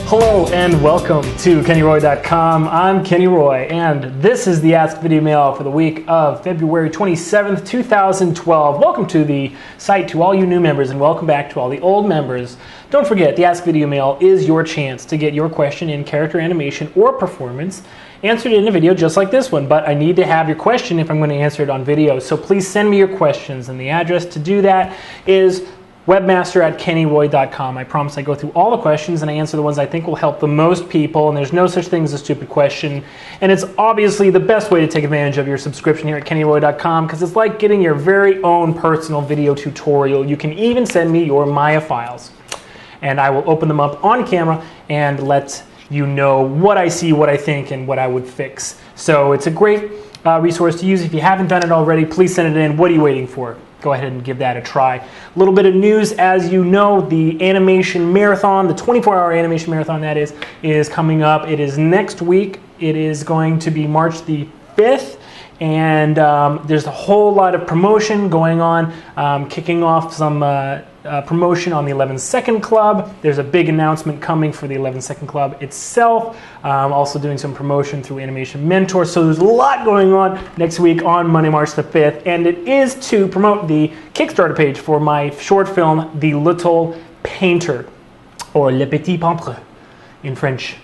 Hello and welcome to KennyRoy.com. I'm Kenny Roy, and this is the Ask Video Mail for the week of February 27th, 2012. Welcome to the site to all you new members, and welcome back to all the old members. Don't forget, the Ask Video Mail is your chance to get your question in character animation or performance answered in a video just like this one, but I need to have your question if I'm going to answer it on video. So please send me your questions, and the address to do that is webmaster@kennyroy.com. I promise I go through all the questions and I answer the ones I think will help the most people, and there's no such thing as a stupid question. And it's obviously the best way to take advantage of your subscription here at kennyroy.com, because it's like getting your very own personal video tutorial. You can even send me your Maya files, and I will open them up on camera and let you know what I see, what I think, and what I would fix. So it's a great resource to use. If you haven't done it already, please send it in. What are you waiting for? Go ahead and give that a try. A little bit of news, as you know, the animation marathon, the 24-hour animation marathon that is coming up. It is next week. It is going to be March the 5th, and there's a whole lot of promotion going on, kicking off some promotion on the 11 Second Club. There's a big announcement coming for the 11 Second Club itself. Also doing some promotion through Animation Mentor. So there's a lot going on next week on Monday, March the 5th. And it is to promote the Kickstarter page for my short film, The Little Painter, or Le Petit Peintre in French.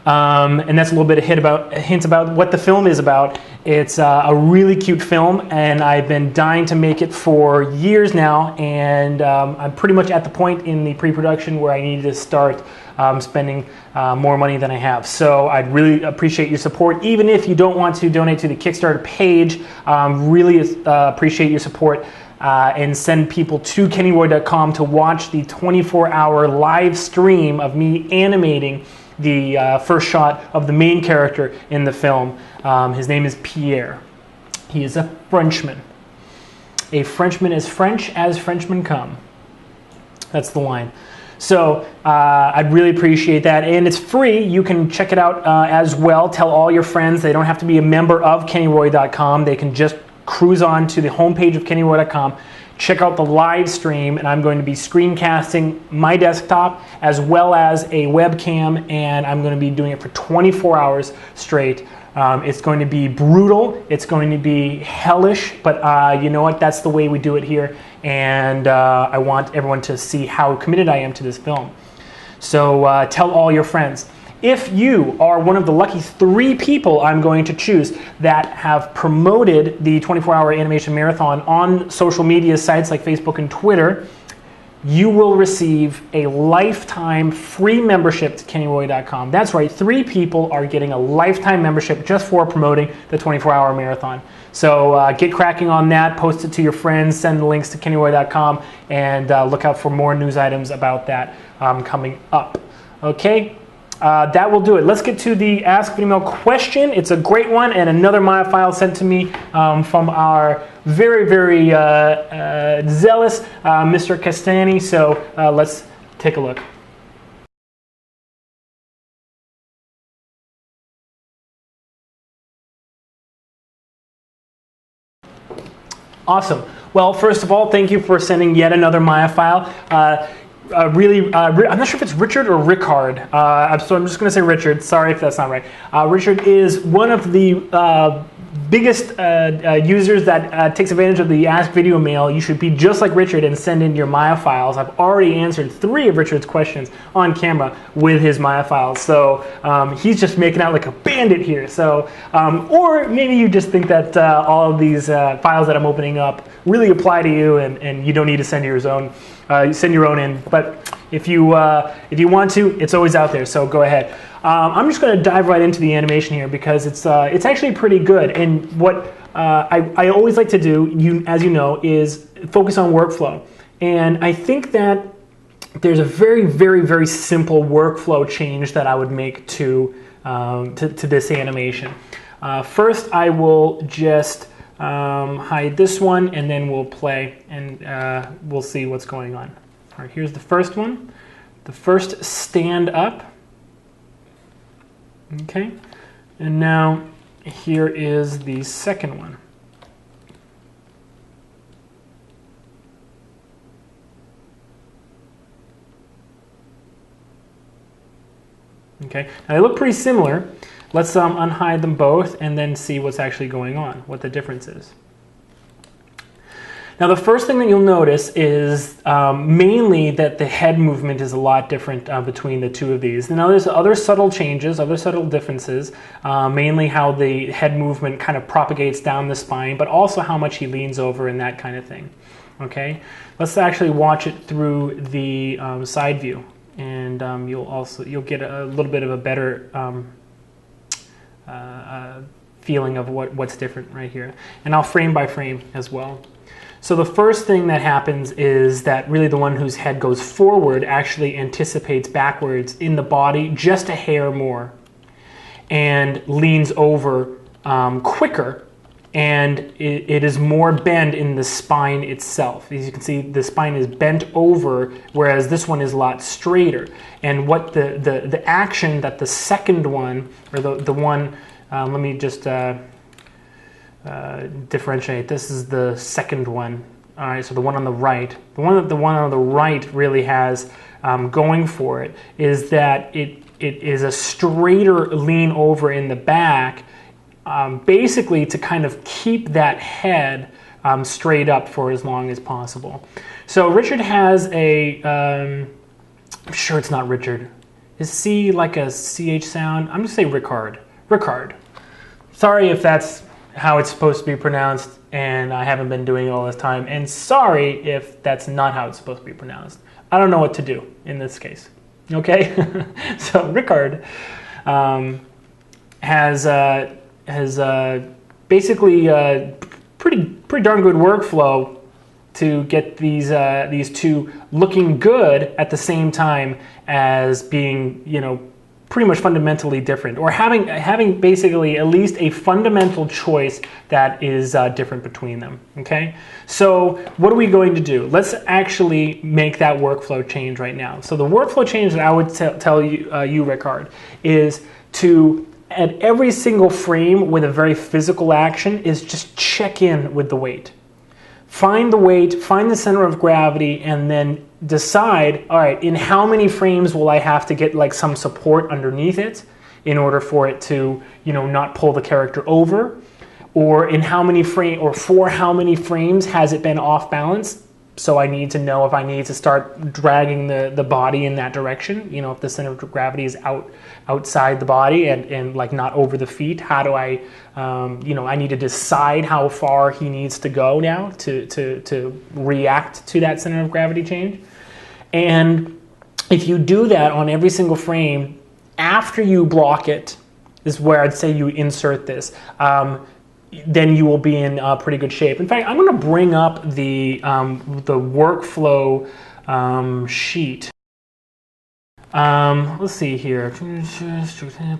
And that's a little bit of hints about what the film is about. It's a really cute film, and I've been dying to make it for years now, and I'm pretty much at the point in the pre-production where I need to start spending more money than I have. So I'd really appreciate your support, even if you don't want to donate to the Kickstarter page. Really appreciate your support. And send people to kennyroy.com to watch the 24-hour live stream of me animating the first shot of the main character in the film. His name is Pierre. He is a Frenchman. A Frenchman is French as Frenchmen come. That's the line. So I'd really appreciate that, and it's free. You can check it out as well. Tell all your friends. They don't have to be a member of kennyroy.com. They can just cruise on to the homepage of kennyroy.com, check out the live stream, and I'm going to be screencasting my desktop as well as a webcam, and I'm going to be doing it for 24 hours straight. It's going to be brutal, it's going to be hellish, but you know what, that's the way we do it here, and I want everyone to see how committed I am to this film. So tell all your friends. If you are one of the lucky 3 people I'm going to choose that have promoted the 24-hour animation marathon on social media sites like Facebook and Twitter, you will receive a lifetime free membership to kennyroy.com. That's right, 3 people are getting a lifetime membership just for promoting the 24-hour marathon. So get cracking on that, post it to your friends, send the links to kennyroy.com, and look out for more news items about that coming up. Okay? That will do it. Let's get to the Ask Video Mail question. It's a great one, and another Maya file sent to me from our very, very zealous Mr. Castani. So let's take a look. Awesome. Well, first of all, thank you for sending yet another Maya file. I'm not sure if it's Richard or Rickard, so I'm just going to say Richard. Sorry if that's not right. Richard is one of the biggest users that takes advantage of the Ask Video Mail. You should be just like Richard and send in your Maya files. I've already answered 3 of Richard's questions on camera with his Maya files, so he's just making out like a bandit here. So, or maybe you just think that all of these files that I'm opening up really apply to you, and you don't need to send your own. Send your own in, but if you want to, it's always out there. So go ahead. I'm just going to dive right into the animation here because it's actually pretty good. And what I always like to do, as you know, is focus on workflow. And I think that there's a very, very, very simple workflow change that I would make to this animation. First, I will just hide this one, and then we'll play, and we'll see what's going on. All right, here's the first one. The first stand up. Okay, and now here is the second one. Okay, now they look pretty similar. Let's unhide them both and then see what's actually going on, what the difference is. Now the first thing that you'll notice is mainly that the head movement is a lot different between the two of these. Now there's other subtle changes, other subtle differences, mainly how the head movement kind of propagates down the spine, but also how much he leans over and that kind of thing. Okay, let's actually watch it through the side view, and you'll get a little bit of a better feeling of what's different right here. And I'll frame by frame as well. So the first thing that happens is that really the one whose head goes forward actually anticipates backwards in the body just a hair more and leans over quicker, and it is more bend in the spine itself. As you can see, the spine is bent over, whereas this one is a lot straighter. And what the action that the second one, or the one, let me just differentiate. This is the second one. All right, so the one on the right. The one on the right really has going for it is that it is a straighter lean over in the back, basically to kind of keep that head straight up for as long as possible. So Richard has a, I'm sure it's not Richard. Is C like a CH sound? I'm going to say Ricard. Ricard. Sorry if that's how it's supposed to be pronounced, and I haven't been doing it all this time, and sorry if that's not how it's supposed to be pronounced. I don't know what to do in this case. Okay, so Ricard has basically pretty darn good workflow to get these two looking good at the same time as being, you know, pretty much fundamentally different, or having basically at least a fundamental choice that is different between them. Okay, so what are we going to do? Let's actually make that workflow change right now. So the workflow change that I would tell you, Ricard, is to, at every single frame with a very physical action, is just check in with the weight. Find the weight, find the center of gravity, and then decide, all right, in how many frames will I have to get like some support underneath it in order for it to, you know, not pull the character over, or in how many for how many frames has it been off balance. So I need to know if I need to start dragging the body in that direction, you know, if the center of gravity is outside the body and like not over the feet. How do I, you know, I need to decide how far he needs to go now to react to that center of gravity change. And if you do that on every single frame, after you block it, is where I'd say you insert this. Then you will be in pretty good shape. In fact, I'm going to bring up the workflow sheet. Let's see here.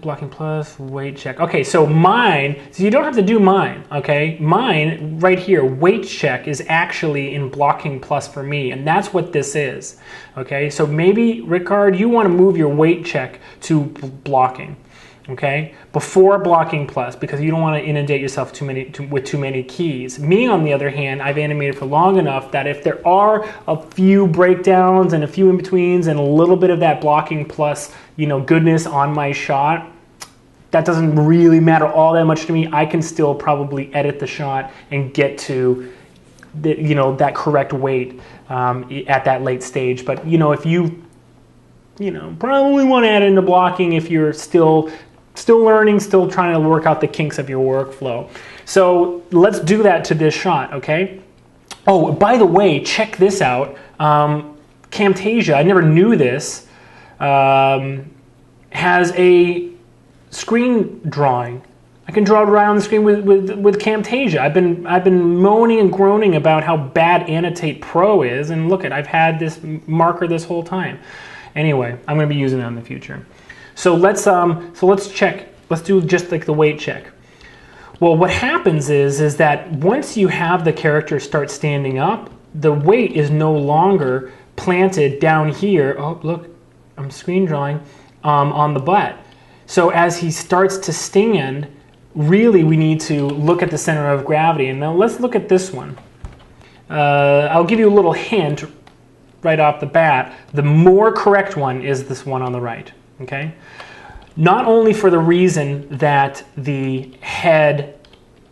Blocking plus, weight check. Okay, so mine, so you don't have to do mine, okay? Mine, right here, weight check is actually in blocking plus for me, and that's what this is, okay? So maybe, Ricard, you want to move your weight check to blocking. Okay, before blocking plus, because you don't want to inundate yourself with too many keys. Me, on the other hand, I've animated for long enough that if there are a few breakdowns and a few in-betweens and a little bit of that blocking plus, you know, goodness on my shot, that doesn't really matter all that much to me. I can still probably edit the shot and get to the, you know, that correct weight at that late stage. But, you know, if you know, probably want to add into blocking if you're still learning, still trying to work out the kinks of your workflow. So let's do that to this shot, okay? Oh, by the way, check this out. Camtasia, I never knew this, has a screen drawing. I can draw it right on the screen with Camtasia. I've been moaning and groaning about how bad Annotate Pro is, and look, I've had this marker this whole time. Anyway, I'm going to be using it in the future. So let's check. Let's do just like the weight check. Well, what happens is that once you have the character start standing up, the weight is no longer planted down here. Oh, look, I'm screen drawing on the butt. So as he starts to stand, really we need to look at the center of gravity. And now let's look at this one. I'll give you a little hint right off the bat. The more correct one is this one on the right. Okay. Not only for the reason that the head,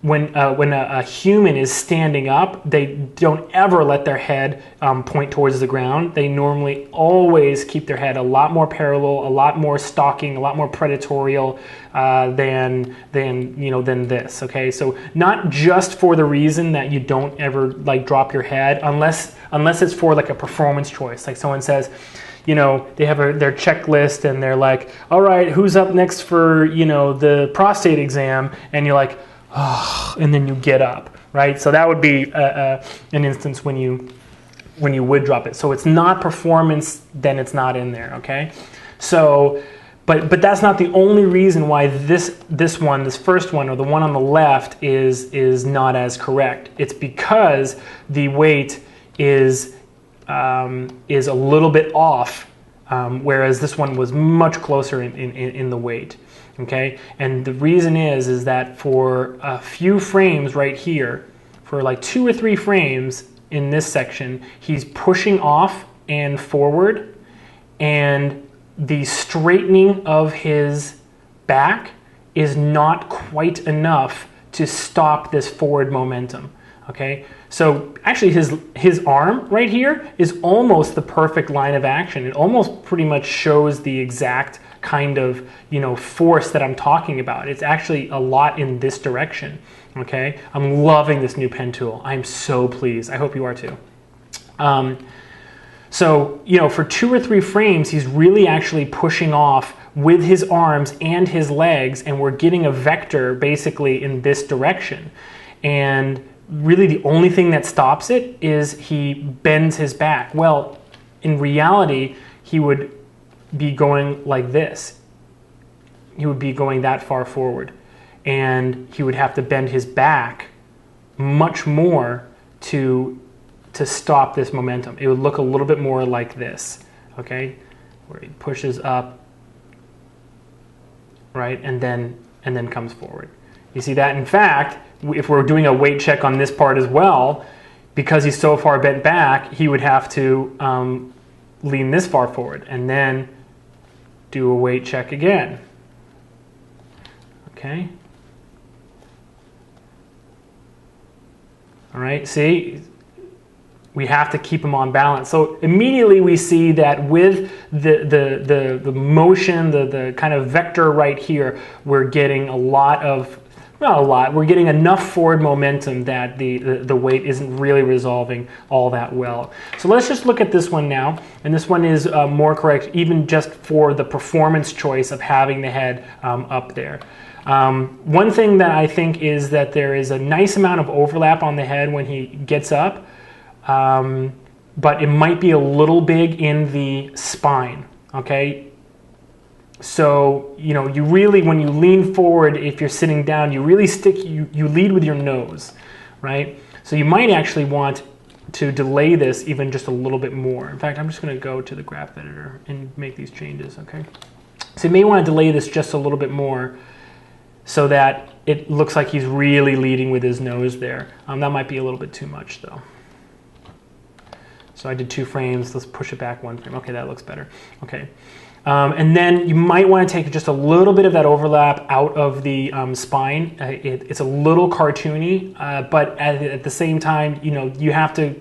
when a human is standing up, they don't ever let their head point towards the ground. They normally always keep their head a lot more parallel, a lot more stalking, a lot more predatorial than this. Okay, so not just for the reason that you don't ever like drop your head, unless it's for like a performance choice, like someone says, you know, they have their checklist and they're like, all right, who's up next for, you know, the prostate exam? And you're like, oh, and then you get up, right? So that would be an instance when you would drop it. So it's not performance, then it's not in there, okay? So, but that's not the only reason why this first one, or the one on the left is not as correct. It's because the weight is a little bit off, whereas this one was much closer in the weight. Okay, and the reason is that for a few frames right here, for like 2 or 3 frames in this section, he's pushing off and forward, and the straightening of his back is not quite enough to stop this forward momentum. Okay, so actually his arm right here is almost the perfect line of action. It almost pretty much shows the exact kind of, you know, force that I'm talking about. It's actually a lot in this direction. Okay, I'm loving this new pen tool. I'm so pleased. I hope you are too. So, you know, for 2 or 3 frames, he's really actually pushing off with his arms and his legs, and we're getting a vector basically in this direction. And really the only thing that stops it is he bends his back. Well, in reality, he would be going like this. He would be going that far forward, and he would have to bend his back much more to stop this momentum. It would look a little bit more like this, okay, where he pushes up, right, and then comes forward. You see that? In fact, if we're doing a weight check on this part as well, because he's so far bent back, he would have to lean this far forward and then do a weight check again. Okay. All right, see? We have to keep him on balance. So immediately we see that with the motion, the kind of vector right here, we're getting a lot of, not a lot, we're getting enough forward momentum that the weight isn't really resolving all that well. So let's just look at this one now. And this one is more correct, even just for the performance choice of having the head up there. One thing that I think is that there is a nice amount of overlap on the head when he gets up. But it might be a little big in the spine, okay? So, you know, you really, when you lean forward, if you're sitting down, you really you lead with your nose, right? So you might actually want to delay this even just a little bit more. In fact, I'm just going to go to the graph editor and make these changes, okay? So you may want to delay this just a little bit more so that it looks like he's really leading with his nose there. That might be a little bit too much, though. So I did 2 frames, let's push it back 1 frame. Okay, that looks better. Okay, and then you might want to take just a little bit of that overlap out of the spine. It's a little cartoony, but at the same time, you know, you have to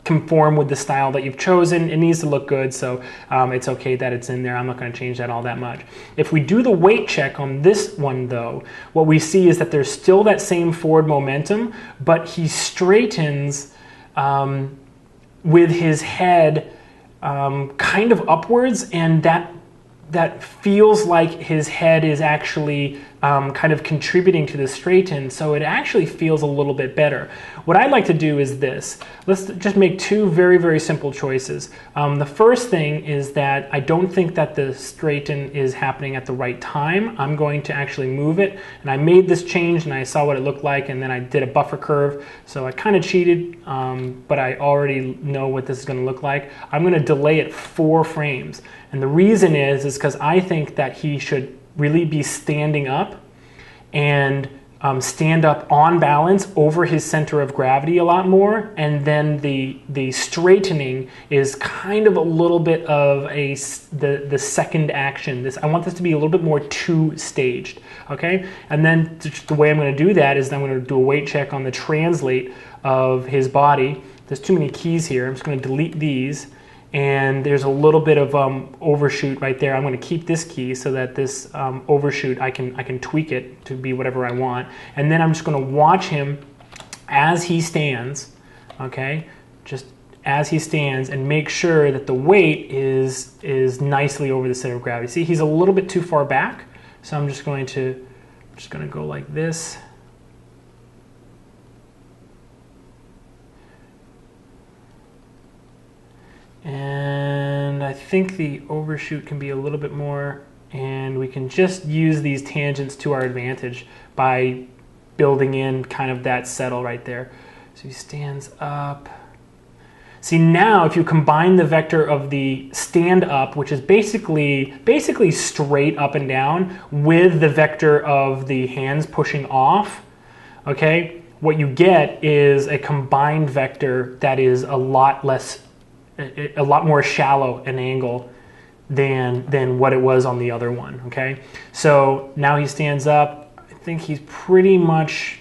conform with the style that you've chosen. It needs to look good, so it's okay that it's in there. I'm not going to change that all that much. If we do the weight check on this one, though, what we see is that there's still that same forward momentum, but he straightens with his head kind of upwards, and that feels like his head is actually kind of contributing to the straighten, so it actually feels a little bit better. What I'd like to do is this. Let's just make 2 very, very simple choices. The first thing is that I don't think that the straighten is happening at the right time. I'm going to actually move it, and I made this change and I saw what it looked like, and then I did a buffer curve, so I kind of cheated, but I already know what this is going to look like. I'm going to delay it 4 frames, and the reason is because I think that he should really be standing up and stand up on balance over his center of gravity a lot more, and then the straightening is kind of a little bit of the second action. I want this to be a little bit more two-staged, okay? And then the way I'm going to do that is I'm going to do a weight check on the translate of his body. There's too many keys here. I'm just going to delete these. And there's a little bit of overshoot right there. I'm going to keep this key so that this overshoot, I can tweak it to be whatever I want. And then I'm just going to watch him as he stands, okay? Just as he stands, and make sure that the weight is nicely over the center of gravity. See, he's a little bit too far back, so I'm just going to go like this. And I think the overshoot can be a little bit more, and we can just use these tangents to our advantage by building in kind of that settle right there. So he stands up. See, now if you combine the vector of the stand up, which is basically straight up and down, with the vector of the hands pushing off, okay, what you get is a combined vector that is a lot more shallow an angle than what it was on the other one, okay? So now he stands up. I think he's pretty much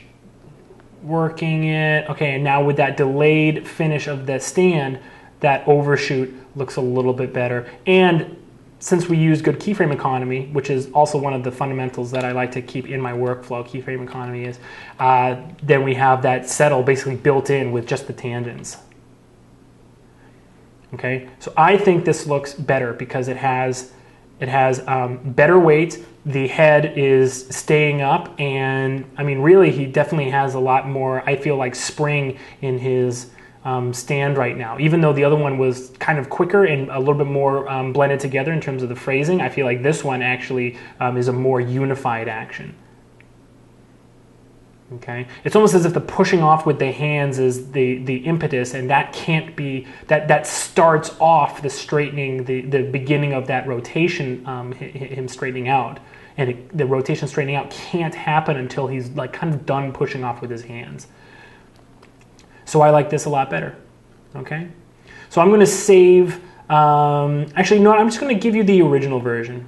working it. Okay, and now with that delayed finish of the stand, that overshoot looks a little bit better. And since we use good keyframe economy, which is also one of the fundamentals that I like to keep in my workflow, keyframe economy is, then we have that settle basically built in with just the tangents. Okay, so I think this looks better because it has better weight. The head is staying up, and I mean, really, he definitely has a lot more, I feel like, spring in his stand right now. Even though the other one was kind of quicker and a little bit more blended together in terms of the phrasing, I feel like this one actually is a more unified action. Okay, it's almost as if the pushing off with the hands is the impetus, and that can't be, that starts off the straightening, the beginning of that rotation, him straightening out, and the rotation straightening out can't happen until he's like kind of done pushing off with his hands. So I like this a lot better. Okay, so I'm going to save. Actually, no, I'm just going to give you the original version.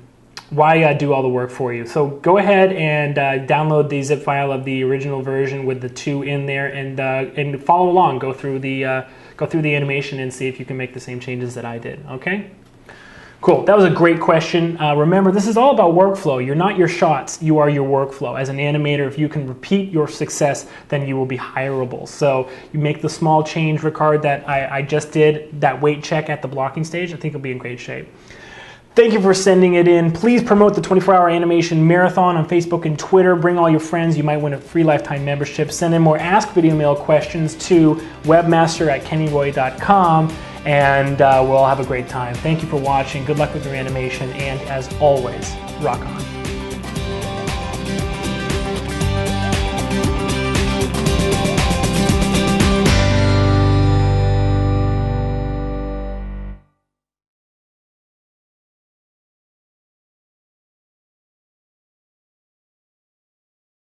Why do all the work for you? So go ahead and download the zip file of the original version with the 2 in there, and follow along. Go through the animation and see if you can make the same changes that I did. Okay. Cool. That was a great question. Remember, this is all about workflow. You're not your shots. You are your workflow. As an animator, if you can repeat your success, then you will be hireable. So you make the small change, Ricard, that I just did, that weight check at the blocking stage. I think you'll be in great shape. Thank you for sending it in. Please promote the 24-hour animation marathon on Facebook and Twitter. Bring all your friends. You might win a free lifetime membership. Send in more Ask Videomail questions to webmaster@kennyroy.com, and we'll all have a great time. Thank you for watching. Good luck with your animation, and as always, rock on.